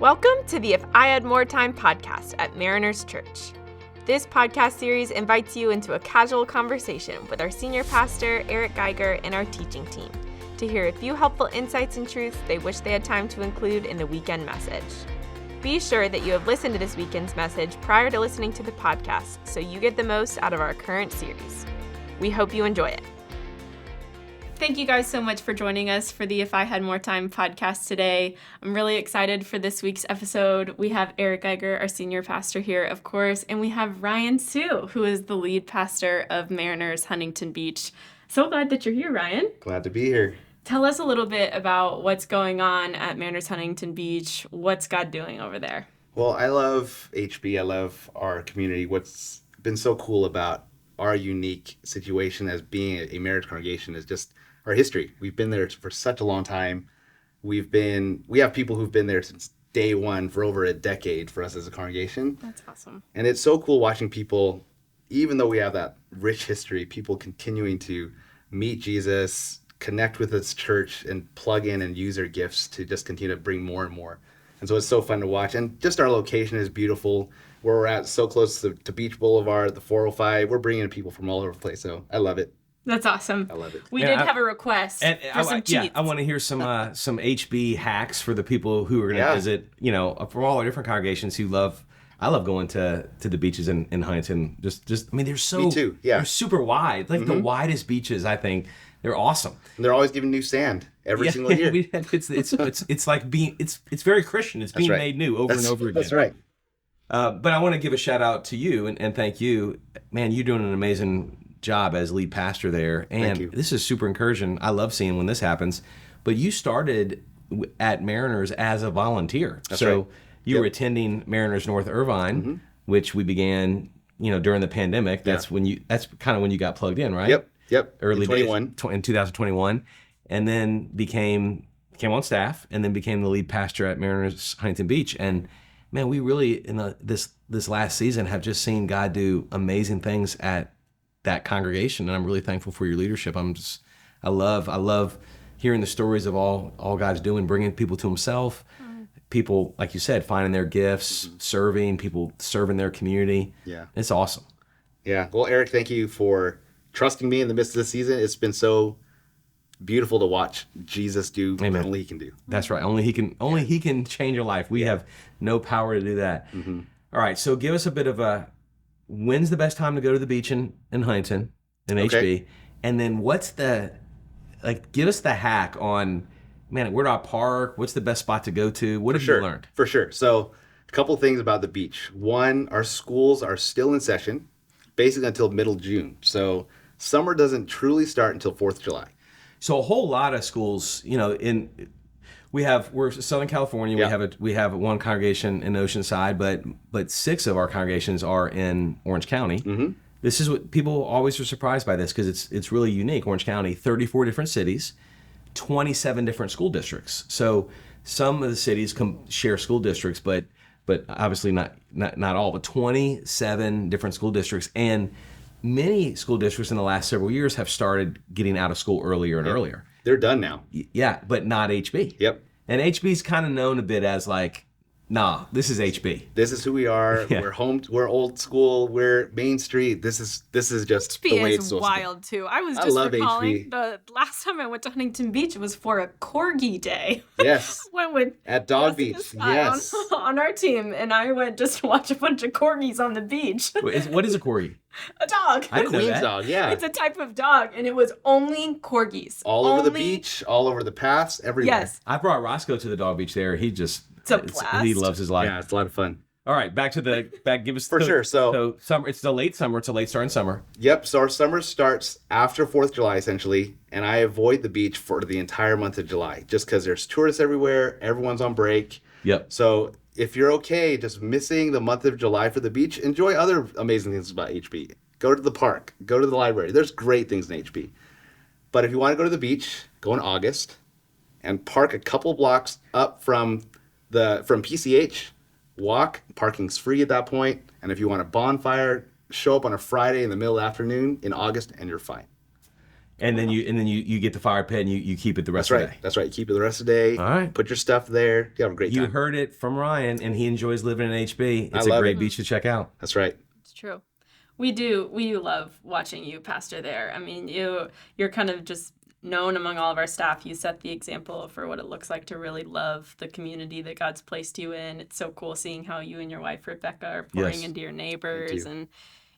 Welcome to the If I Had More Time podcast at Mariners Church. This podcast series invites you into a casual conversation with our senior pastor, Eric Geiger, and our teaching team to hear a few helpful insights and truths they wish they had time to include in the weekend message. Be sure that you have listened to this weekend's message prior to listening to the podcast so you get the most out of our current series. We hope you enjoy it. Thank you guys so much for joining us for the If I Had More Time podcast today. I'm really excited for this week's episode. We have Eric Geiger, our senior pastor here, of course, and we have Ryan Sue, who is the lead pastor of Mariners Huntington Beach. So glad that you're here, Ryan. Glad to be here. Tell us a little bit about what's going on at Mariners Huntington Beach. What's God doing over there? Well, I love HB. I love our community. What's been so cool about our unique situation as being a marriage congregation is just our history. We've been there for such a long time. We have people who've been there since day one for over a decade for us as a congregation. That's awesome. And it's so cool watching people, even though we have that rich history, people continuing to meet Jesus, connect with this church, and plug in and use their gifts to just continue to bring more and more. And so it's so fun to watch. And just our location is beautiful. Where we're at, so close to Beach Boulevard, the 405. We're bringing in people from all over the place. So I love it. That's awesome. I love it. We did have a request for some cheats. Yeah, I want to hear some HB hacks for the people who are going to visit, from all our different congregations who love. I love going to the beaches in Huntington. They're so. Me too. Yeah. They're super wide, like the widest beaches. I think they're awesome. And they're always giving new sand every single year. It's like it's very Christian. It's being made new over and over again. That's right. But I want to give a shout out to you and thank you, man. You're doing an amazing job as lead pastor there, and this is super encouraging. I love seeing when this happens. But you started at Mariners as a volunteer, you were attending Mariners North Irvine, which we began, during the pandemic. That's that's kind of when you got plugged in, right? Yep. Early days, in 2021, and then came on staff, and then became the lead pastor at Mariners Huntington Beach. And man, we really in this last season have just seen God do amazing things at that congregation, and I'm really thankful for your leadership. I love hearing the stories of all God's doing, bringing people to Himself. People, like you said, finding their gifts, serving people, serving their community. Yeah, it's awesome. Yeah. Well, Eric, thank you for trusting me in the midst of the season. It's been so beautiful to watch Jesus do what only He can do. That's right. Only He can change your life. We have no power to do that. All right. So give us a bit of when's the best time to go to the beach in Huntington, in HB? And then give us the hack on, man, where do I park? What's the best spot to go to? What have you learned? For sure. So a couple things about the beach. One, our schools are still in session, basically until middle June. So summer doesn't truly start until 4th of July. So a whole lot of schools, we're Southern California. We have one congregation in Oceanside, but 6 of our congregations are in Orange County. This is what people always are surprised by this because it's really unique. Orange County, 34 different cities, 27 different school districts. So some of the cities share school districts, but obviously not all. But 27 different school districts, and many school districts in the last several years have started getting out of school earlier and earlier. They're done now. Yeah, but not HB. Yep. And HB's kind of known a bit as like, nah, this is HB. This is who we are. Yeah. We're old school. We're Main Street. This is just HB the way it's wild too. I was just recalling the last time I went to Huntington Beach was for a corgi day. Yes. Went with at Dog Beach. Yes. On our team, and I went just to watch a bunch of corgis on the beach. What is a corgi? A dog. I didn't know Queen's that. dog, yeah. It's a type of dog, and it was only corgis. All over the beach, all over the paths, everywhere. Yes. I brought Roscoe to the dog beach there. It's a blast. He loves his life. Yeah, it's a lot of fun. All right, give us sure. So summer. It's the late summer. It's a late start in summer. Yep. So our summer starts after 4th of July, essentially, and I avoid the beach for the entire month of July, just because there's tourists everywhere. Everyone's on break. Yep. So if you're okay just missing the month of July for the beach, enjoy other amazing things about HB. Go to the park. Go to the library. There's great things in HB. But if you want to go to the beach, go in August and park a couple blocks up from PCH. Walk. Parking's free at that point. And if you want a bonfire, show up on a Friday in the middle of the afternoon in August and you're fine. And then you get the fire pit and you keep it the rest That's of the right. day. That's right. Keep it the rest of the day. All right. Put your stuff there. You have a great You time. heard it from Ryan, and he enjoys living in HB. It's a love great it. beach to check out. That's right. It's true. We do love watching you pastor there. I mean, you're kind of just known among all of our staff. You set the example for what it looks like to really love the community that God's placed you in. It's so cool seeing how you and your wife Rebecca are pouring Yes. into your neighbors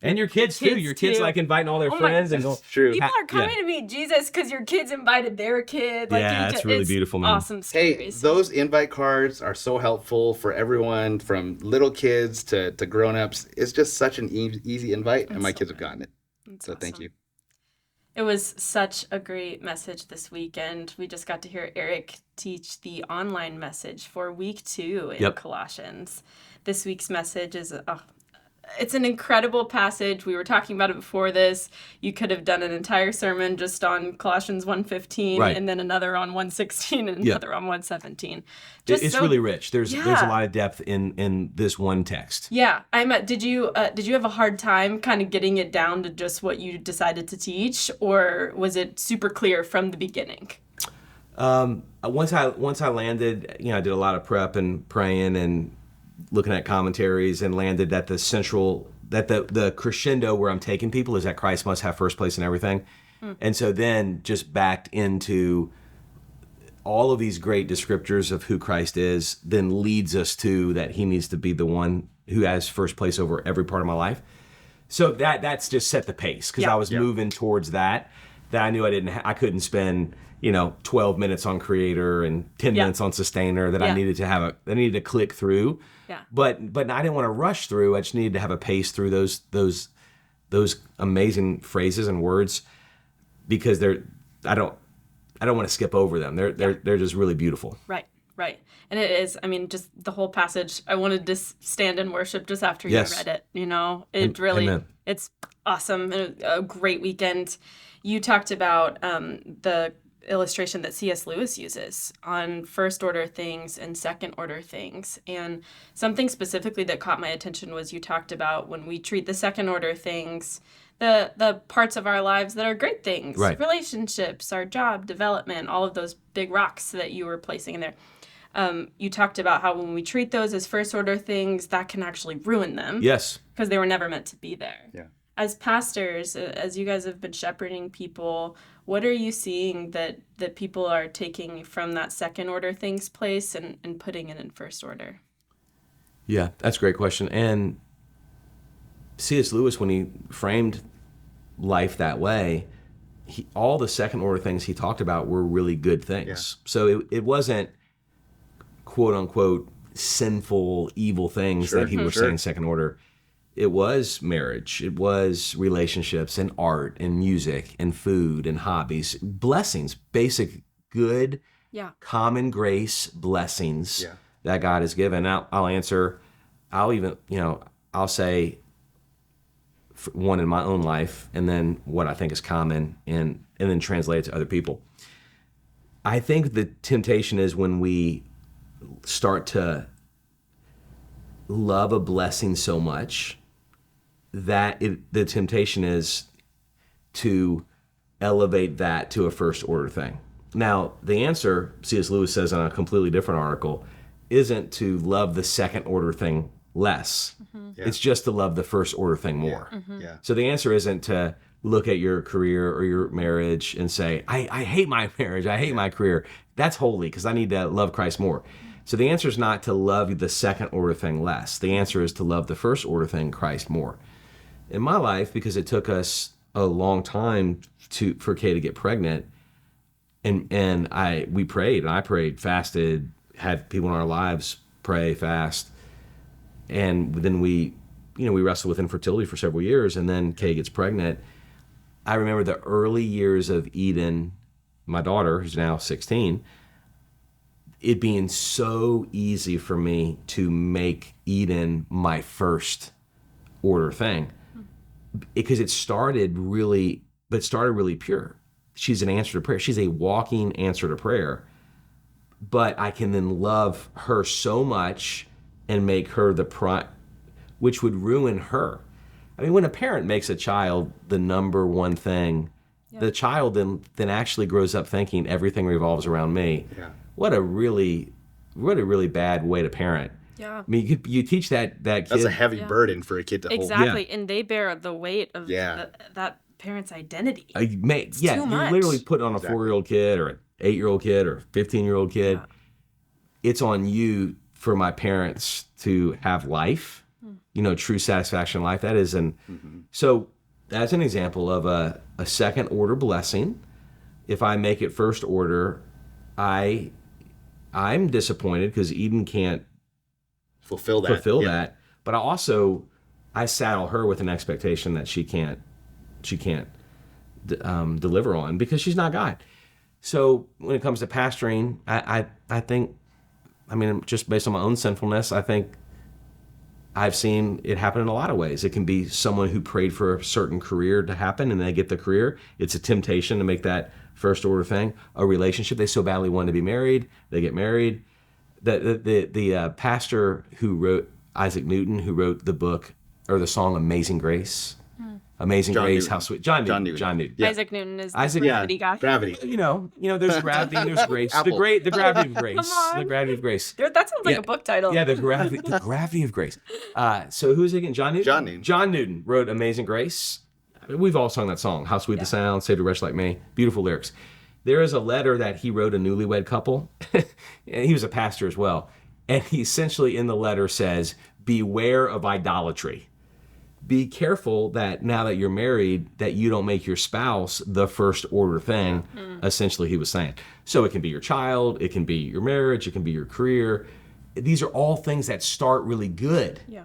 And your kids too. Your kids too. like inviting all their Oh my friends and That's going. true. people are coming to meet Jesus because your kids invited their kid. Like, Yeah, that's really it's beautiful, man. Awesome Hey, stories. those invite cards are so helpful for everyone from little kids to grown-ups. It's just such an easy invite, and my kids have gotten it. That's So thank awesome. you. It was such a great message this weekend. We just got to hear Eric teach the online message for week 2 in Yep. Colossians. This week's message is it's an incredible passage. We were talking about it before this. You could have done an entire sermon just on Colossians 1:15 Right. and then another on 1:16 and Yeah. another on 1:17. It's really rich. There's a Yeah. lot of depth in this one text. Yeah, did you have a hard time kind of getting it down to just what you decided to teach, or was it super clear from the beginning? Once I landed, I did a lot of prep and praying and looking at commentaries, and landed that the crescendo where I'm taking people is that Christ must have first place in everything. And so then just backed into all of these great descriptors of who Christ is, then leads us to that he needs to be the one who has first place over every part of my life. So that's just set the pace, because Yeah. I was moving towards that I knew I couldn't spend 12 minutes on Creator and 10 Yeah. minutes on Sustainer, that I Yeah. needed to click through. Yeah. But I didn't want to rush through. I just needed to have a pace through those amazing phrases and words, because I don't want to skip over them. They're just really beautiful. Right. And it is, just the whole passage, I wanted to stand and worship just after Yes. you read it, it really, Amen. it's awesome. And a great weekend. You talked about the illustration that C.S. Lewis uses on first order things and second order things. And something specifically that caught my attention was you talked about when we treat the second order things, the parts of our lives that are great things, Right. relationships, our job, development, all of those big rocks that you were placing in there. You talked about how when we treat those as first order things, that can actually ruin them. Yes. Because they were never meant to be there. Yeah. As pastors, as you guys have been shepherding people, what are you seeing that people are taking from that second order things place and putting it in first order? Yeah, that's a great question. And C.S. Lewis, when he framed life that way, all the second order things he talked about were really good things. Yeah. So it wasn't quote unquote sinful, evil things that he was saying second order. It was marriage, it was relationships and art and music and food and hobbies, blessings, basic good, common grace blessings that God has given. Now I'll answer, I'll say one in my own life, and then what I think is common, and then translate it to other people. I think the temptation is when we start to love a blessing so much that the temptation is to elevate that to a first order thing. Now, the answer, C.S. Lewis says in a completely different article, isn't to love the second order thing less. It's just to love the first order thing more. Yeah. So the answer isn't to look at your career or your marriage and say, I hate my marriage, I hate my career. That's holy because I need to love Christ more. So the answer is not to love the second order thing less. The answer is to love the first order thing, Christ, more. In my life, because it took us a long time for Kay to get pregnant, and we prayed, and I prayed, fasted, had people in our lives pray, fast, and then we wrestled with infertility for several years, and then Kay gets pregnant. I remember the early years of Eden, my daughter, who's now 16, it being so easy for me to make Eden my first order thing, because it started really pure. She's an answer to prayer. She's a walking answer to prayer. But I can then love her so much and make her which would ruin her. I mean, when a parent makes a child the number one thing the child then actually grows up thinking everything revolves around me. Yeah. What a really bad way to parent. Yeah. I mean, you teach that kid. That's a heavy burden for a kid to hold. Exactly. And they bear the weight of that parent's identity. Too much. You're literally putting on a 4-year-old kid or an 8-year-old kid or a 15-year-old kid. Yeah. It's on you for my parents to have life, true satisfaction in life. That is, so as an example of a second order blessing, if I make it first order, I'm disappointed because Eden can't fulfill that. But I saddle her with an expectation that she can't deliver on because she's not God. So when it comes to pastoring, I think, just based on my own sinfulness, I think I've seen it happen in a lot of ways. It can be someone who prayed for a certain career to happen and they get the career. It's a temptation to make that first order thing. A relationship, they so badly want to be married, they get married. The pastor who wrote, Isaac Newton, who wrote the book or the song Amazing Grace. Amazing John Grace, Newton. how sweet. John Newton. Yeah. Isaac Newton is the gravity guy. Gravity. There's gravity and there's grace. The gravity of grace. The gravity of grace. That sounds like a book title. Yeah, the gravity of grace. So who's it again? John Newton? John Newton wrote Amazing Grace. We've all sung that song. How sweet the sound, saved a wretch like me. Beautiful lyrics. There is a letter that he wrote a newlywed couple. And he was a pastor as well. And he essentially in the letter says, beware of idolatry. Be careful that now that you're married, that you don't make your spouse the first order thing, essentially he was saying. So it can be your child, it can be your marriage, it can be your career. These are all things that start really good. Yeah.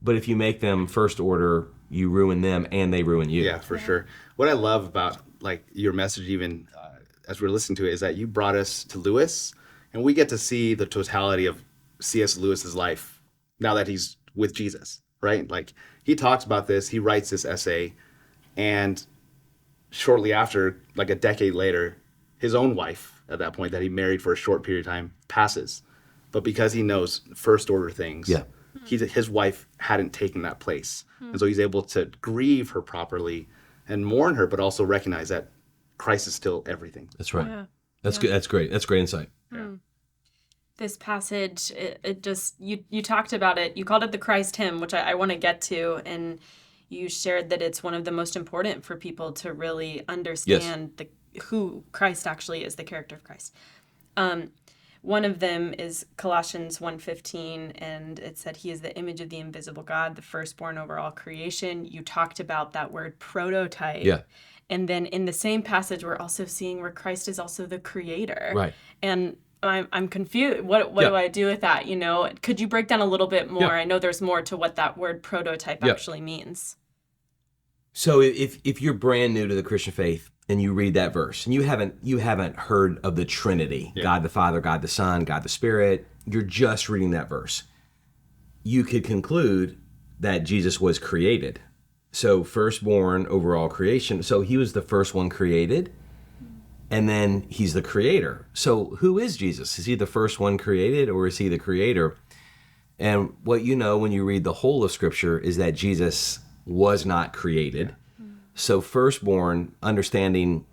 But if you make them first order, you ruin them and they ruin you. Yeah, for sure. What I love about your message even as we're listening to it is that you brought us to Lewis and we get to see the totality of C.S. Lewis's life now that he's with Jesus, right? He talks about this, he writes this essay, and shortly after, a decade later, his own wife, at that point, that he married for a short period of time, passes. But because he knows first order things, his wife hadn't taken that place. And so he's able to grieve her properly and mourn her, but also recognize that Christ is still everything. That's right. Yeah. That's good. That's great. That's great insight. Yeah. This passage, it just, you talked about it, you called it the Christ hymn, which I want to get to, and you shared that it's one of the most important for people to really understand who Christ actually is, the character of Christ. One of them is Colossians 1:15, and it said, he is the image of the invisible God, the firstborn over all creation. You talked about that word prototype. Yeah. And then in the same passage, we're also seeing where Christ is also the creator. Right. And I'm confused. What do I do with that? Could you break down a little bit more? Yeah. I know there's more to what that word prototype actually means. So if you're brand new to the Christian faith and you read that verse and you haven't heard of the Trinity, God the Father, God the Son, God the Spirit, you're just reading that verse. You could conclude that Jesus was created. So firstborn over all creation. So he was the first one created. And then he's the creator. So who is Jesus? Is he the first one created or is he the creator? And what you know when you read the whole of Scripture is that Jesus was not created. So firstborn, understanding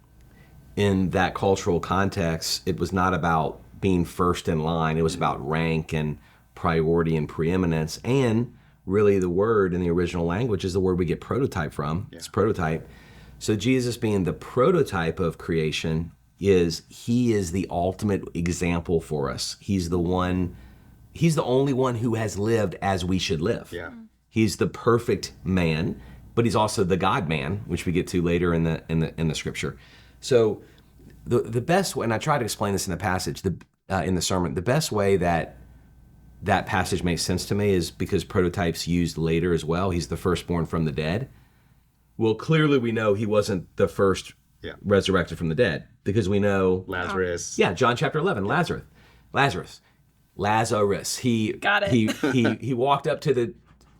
in that cultural context, it was not about being first in line. It was about rank and priority and preeminence. And really the word in the original language is the word we get prototype from. It's prototype. So Jesus being the prototype of creation he is the ultimate example for us. He's the only one who has lived as we should live. Yeah. He's the perfect man, but he's also the God man, which we get to later in the scripture. So the best way, and I try to explain this in the passage, in the sermon, the best way that passage makes sense to me is because prototype's used later as well. He's the firstborn from the dead. Well, clearly we know he wasn't the first resurrected from the dead because we know Lazarus. Yeah, John chapter 11, Lazarus. He Got it. He walked up to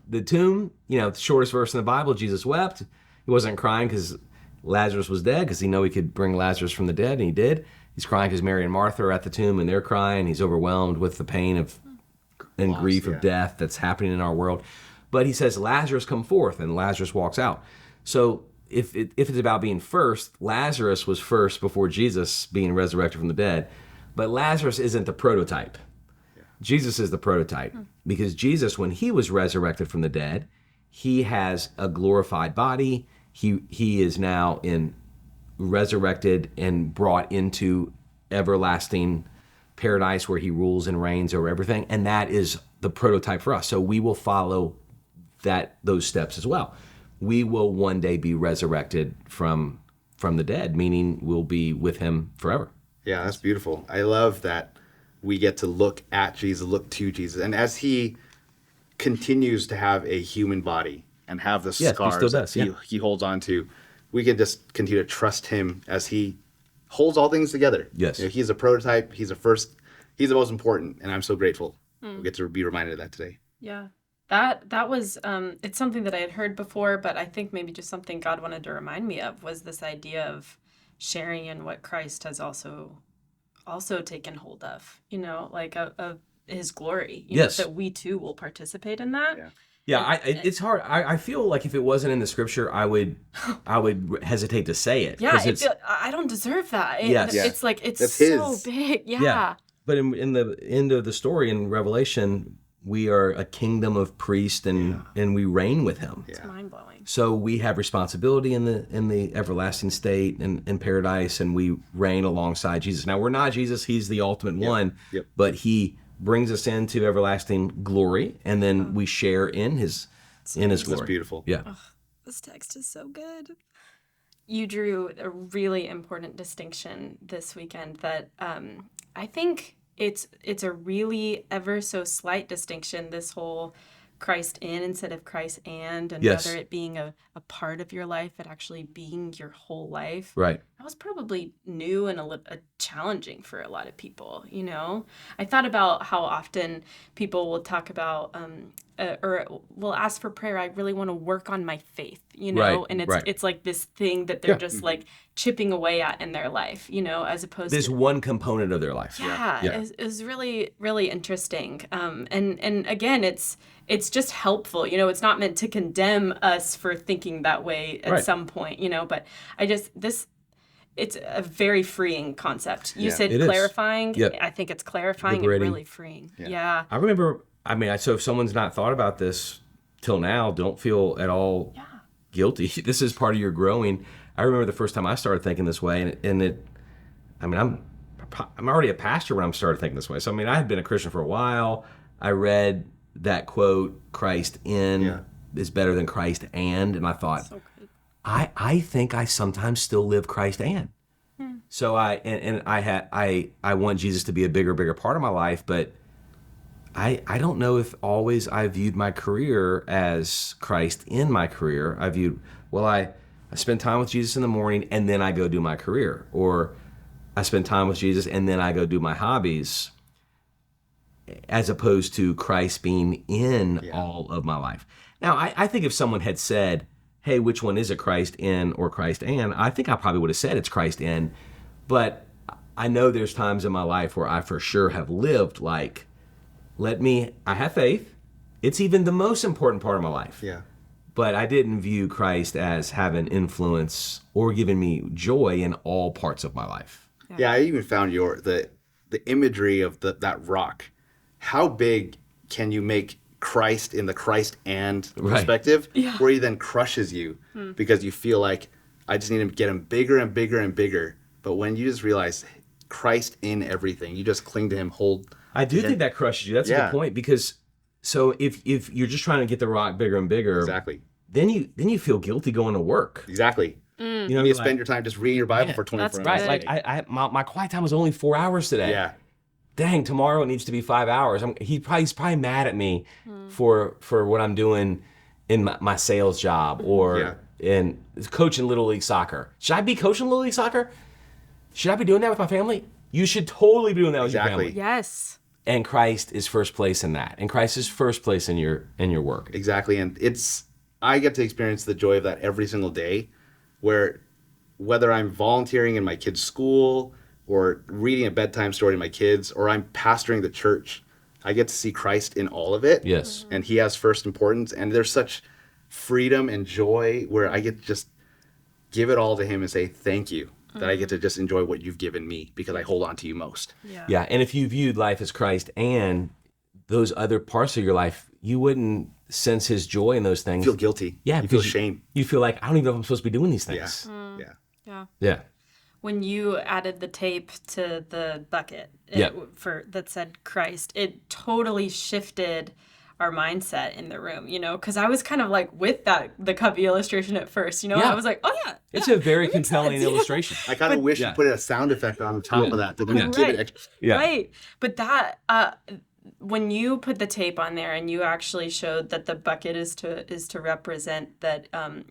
the tomb, the shortest verse in the Bible, Jesus wept. He wasn't crying because Lazarus was dead because he knew he could bring Lazarus from the dead, and he did. He's crying because Mary and Martha are at the tomb and they're crying. He's overwhelmed with the pain and grief of death that's happening in our world. But he says, Lazarus, come forth, and Lazarus walks out. So if it's about being first, Lazarus was first before Jesus being resurrected from the dead. But Lazarus isn't the prototype. Yeah. Jesus is the prototype. Because Jesus, when he was resurrected from the dead, he has a glorified body. He is now resurrected and brought into everlasting paradise where he rules and reigns over everything. And that is the prototype for us. So we will follow those steps as well. We will one day be resurrected from the dead, meaning we'll be with him forever. Yeah, that's beautiful. I love that we get to look at Jesus, look to Jesus. And as he continues to have a human body and have the scars he still does, he holds on to, we can just continue to trust him as he holds all things together. Yes. He's a prototype. He's the most important. And I'm so grateful we get to be reminded of that today. Yeah. That was, it's something that I had heard before, but I think maybe just something God wanted to remind me of was this idea of sharing in what Christ has also taken hold of, like of his glory, know, that we too will participate in that. Yeah. It's hard. I feel like if it wasn't in the scripture, I would hesitate to say it. Yeah, I don't deserve that. It's like, it's That's so his. big. Yeah. But in the end of the story in Revelation, we are a kingdom of priests and we reign with him. It's mind-blowing. So we have responsibility in the everlasting state and in paradise, and we reign alongside Jesus. Now, we're not Jesus. He's the ultimate one, but he brings us into everlasting glory, and then we share in his glory. That's beautiful. Yeah. Oh, this text is so good. You drew a really important distinction this weekend that I think it's a really ever so slight distinction, this whole Christ in instead of Christ and whether it being a part of your life and actually being your whole life. Right. That was probably new and a challenging for a lot of people, I thought about how often people will talk about or will ask for prayer. I really want to work on my faith, and it's like this thing that they're just like chipping away at in their life, as opposed this to one component of their life. is really, really interesting. And again, it's just helpful, it's not meant to condemn us for thinking that way at some point, but it's a very freeing concept. You said clarifying. I think it's clarifying Liberating. and really freeing. Yeah. I remember, so if someone's not thought about this till now, don't feel at all guilty. This is part of your growing. I remember the first time I started thinking this way, I'm already a pastor when I started thinking this way. So, I had been a Christian for a while. I read that quote, Christ in is better than Christ and I thought, so good. I think I sometimes still live Christ and. So I want Jesus to be a bigger part of my life, but I don't know if always I viewed my career as Christ in my career. I viewed, I spend time with Jesus in the morning and then I go do my career, or I spend time with Jesus and then I go do my hobbies, as opposed to Christ being in all of my life. Now, I think if someone had said, hey, which one is it, Christ in or Christ and? I think I probably would have said it's Christ in, but I know there's times in my life where I for sure have lived like, I have faith. It's even the most important part of my life. Yeah. But I didn't view Christ as having influence or giving me joy in all parts of my life. Yeah, I even found the imagery of that rock. How big can you make Christ in the Christ and perspective, where he then crushes you because you feel like, I just need to get him bigger and bigger and bigger. But when you just realize Christ in everything, you just cling to him, I do think that crushes you. That's a good point, because so if you're just trying to get the rock bigger and bigger, exactly, then you feel guilty going to work. Exactly. You spend your time just reading your Bible for 24 hours. Right. Like my quiet time was only 4 hours today. Yeah. Dang, tomorrow it needs to be 5 hours. He's probably mad at me for what I'm doing in my sales job or in coaching Little League soccer. Should I be coaching Little League soccer? Should I be doing that with my family? You should totally be doing that with your family. Yes. And Christ is first place in that. And Christ is first place in your work. Exactly. And I get to experience the joy of that every single day, where whether I'm volunteering in my kids' school or reading a bedtime story to my kids, or I'm pastoring the church, I get to see Christ in all of it. Yes. And he has first importance. And there's such freedom and joy where I get to just give it all to him and say, thank you that I get to just enjoy what you've given me because I hold on to you most. Yeah. And if you viewed life as Christ and those other parts of your life, you wouldn't sense his joy in those things. You feel guilty. Yeah. You feel shame. You feel like, I don't even know if I'm supposed to be doing these things. Yeah. When you added the tape to the bucket that said Christ, it totally shifted our mindset in the room, because I was kind of like with the Covey illustration at first, I was like, oh yeah. It's a very compelling illustration. I kind of wish you put a sound effect on top of that to give it extra. Right. But that, when you put the tape on there and you actually showed that the bucket is to represent that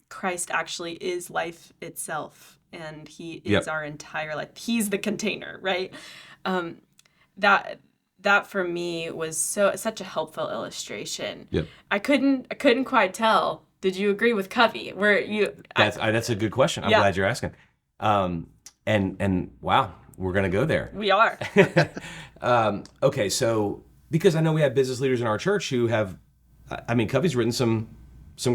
Christ actually is life itself, and he is our entire life. He's the container, right? That for me was such a helpful illustration. Yep. I couldn't quite tell. Did you agree with Covey? That's a good question. I'm glad you're asking. And wow, we're gonna go there. We are. Okay, so because I know we have business leaders in our church who have, Covey's written some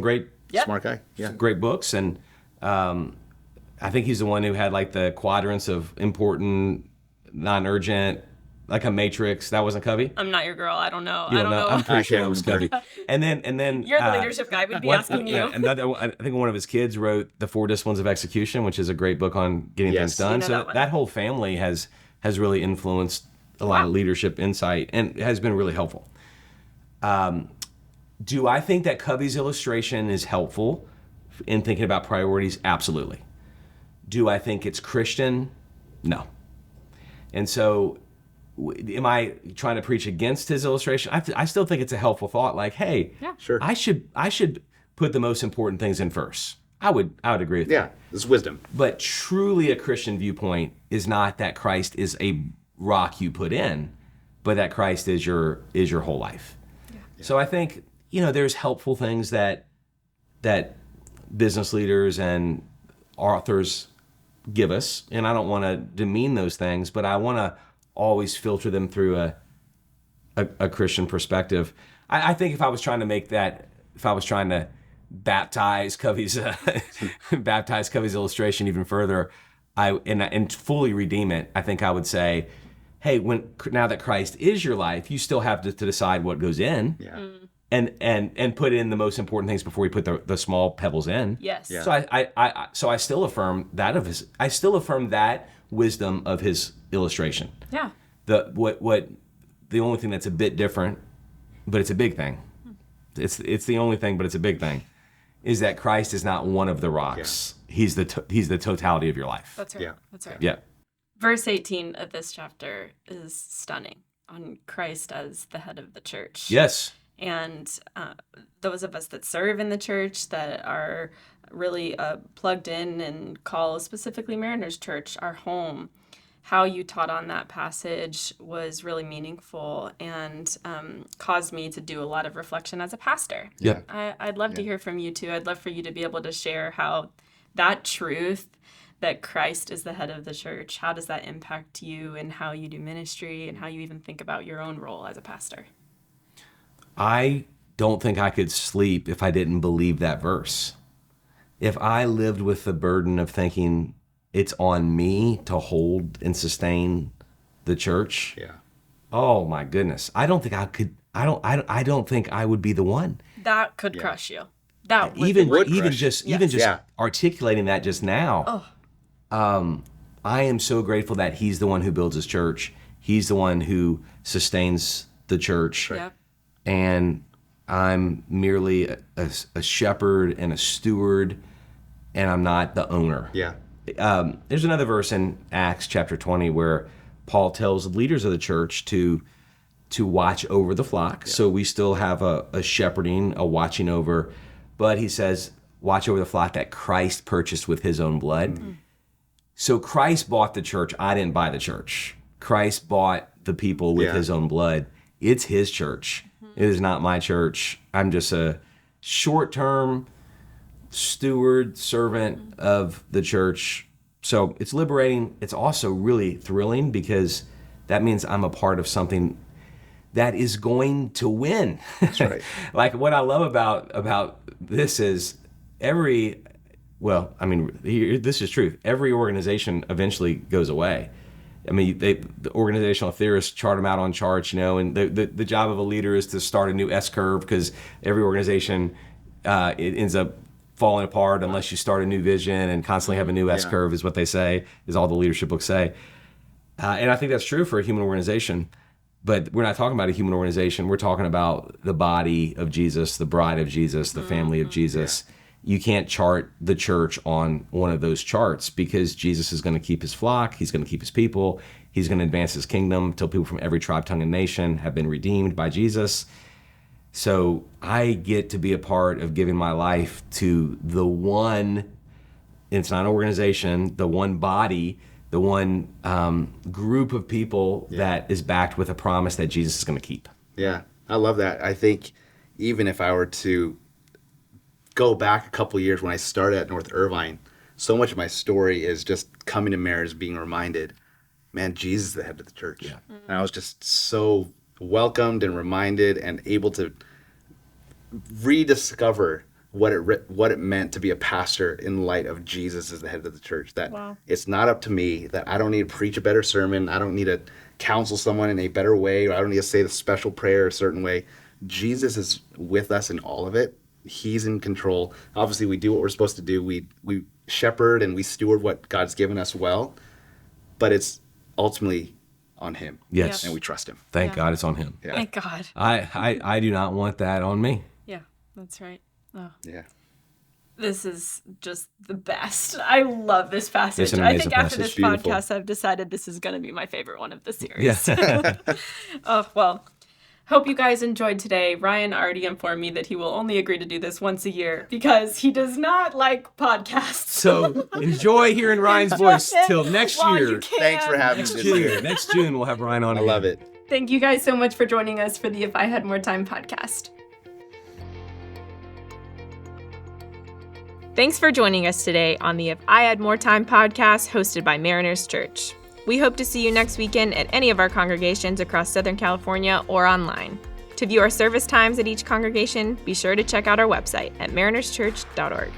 great, smart guy, great books, and I think he's the one who had like the quadrants of important, non-urgent, like a matrix. That wasn't Covey? I'm not your girl. I don't know. You don't know. I'm pretty sure it was Covey. And then you're the leadership guy. We'd be asking you. I think one of his kids wrote The 4 Disciplines of Execution, which is a great book on getting things done. So that whole family has really influenced a lot of leadership insight and has been really helpful. Do I think that Covey's illustration is helpful in thinking about priorities? Absolutely. Do I think it's Christian? No. And so, am I trying to preach against his illustration? I still think it's a helpful thought. Like, hey, sure. I should put the most important things in first. I would agree with that. Yeah, this is wisdom. But truly, a Christian viewpoint is not that Christ is a rock you put in, but that Christ is your whole life. Yeah. So I think there's helpful things that business leaders and authors give us, and I don't want to demean those things, but I want to always filter them through a Christian perspective. I think if I was trying to baptize Covey's illustration even further, and fully redeem it, I think I would say, hey, now that Christ is your life, you still have to decide what goes in. Yeah. And put in the most important things before we put the small pebbles in. Yes. Yeah. So I still affirm that wisdom of his illustration. Yeah. The only thing that's a bit different, but it's a big thing. It's the only thing, but it's a big thing, is that Christ is not one of the rocks. Yeah. He's the totality of your life. That's right. Yeah. That's right. Yeah. Verse 18 of this chapter is stunning, on Christ as the head of the church. Yes. And those of us that serve in the church, that are really plugged in and call specifically Mariners Church our home, how you taught on that passage was really meaningful and caused me to do a lot of reflection as a pastor. Yeah. I'd love to hear from you too. I'd love for you to be able to share how that truth, that Christ is the head of the church, how does that impact you and how you do ministry and how you even think about your own role as a pastor? I don't think I could sleep if I didn't believe that verse. If I lived with the burden of thinking it's on me to hold and sustain the church, oh my goodness, I don't think I could. I don't think I would be the one. That could crush you. That would even just articulating that just now. Oh. I am so grateful that he's the one who builds his church. He's the one who sustains the church. Yep. And I'm merely a shepherd and a steward, and I'm not the owner. Yeah. There's another verse in Acts chapter 20 where Paul tells leaders of the church to watch over the flock. Yeah. So we still have a shepherding, a watching over, but he says, watch over the flock that Christ purchased with his own blood. Mm-hmm. So Christ bought the church. I didn't buy the church. Christ bought the people with his own blood. It's his church. It is not my church. I'm just a short-term steward, servant of the church. So it's liberating. It's also really thrilling because that means I'm a part of something that is going to win. That's right. Like what I love about this is every well, I mean, this is true. Every organization eventually goes away. I mean, the organizational theorists chart them out on charts, and the job of a leader is to start a new S-curve, because every organization it ends up falling apart unless you start a new vision and constantly have a new S-curve, is what they say, is all the leadership books say. And I think that's true for a human organization. But we're not talking about a human organization. We're talking about the body of Jesus, the bride of Jesus, the family of Jesus. You can't chart the church on one of those charts, because Jesus is going to keep his flock. He's going to keep his people. He's going to advance his kingdom till people from every tribe, tongue, and nation have been redeemed by Jesus. So I get to be a part of giving my life to the one, it's not an organization, the one body, the one group of people that is backed with a promise that Jesus is going to keep. Yeah, I love that. I think even if I were to go back a couple years when I started at North Irvine, so much of my story is just coming to Mariners being reminded, man, Jesus is the head of the church. Yeah. And I was just so welcomed and reminded and able to rediscover what it meant to be a pastor in light of Jesus as the head of the church. That it's not up to me, that I don't need to preach a better sermon, I don't need to counsel someone in a better way, or I don't need to say the special prayer a certain way. Jesus is with us in all of it. He's in control. Obviously, we do what we're supposed to do. We shepherd and we steward what God's given us well, but it's ultimately on him. Yes. And we trust him. Thank God it's on him. Yeah. Thank God. I do not want that on me. Yeah, that's right. Oh. Yeah. This is just the best. I love this passage. It's an I amazing think after passage. this Beautiful. podcast, I've decided this is going to be my favorite one of the series. Yeah. Oh, well, hope you guys enjoyed today. Ryan already informed me that he will only agree to do this once a year because he does not like podcasts. So enjoy hearing Ryan's voice till next While you year. can. Thanks for having me this year. Next June, we'll have Ryan on I again. love it. Thank you guys so much for joining us for the If I Had More Time podcast. Thanks for joining us today on the If I Had More Time podcast hosted by Mariners Church. We hope to see you next weekend at any of our congregations across Southern California or online. To view our service times at each congregation, be sure to check out our website at marinerschurch.org.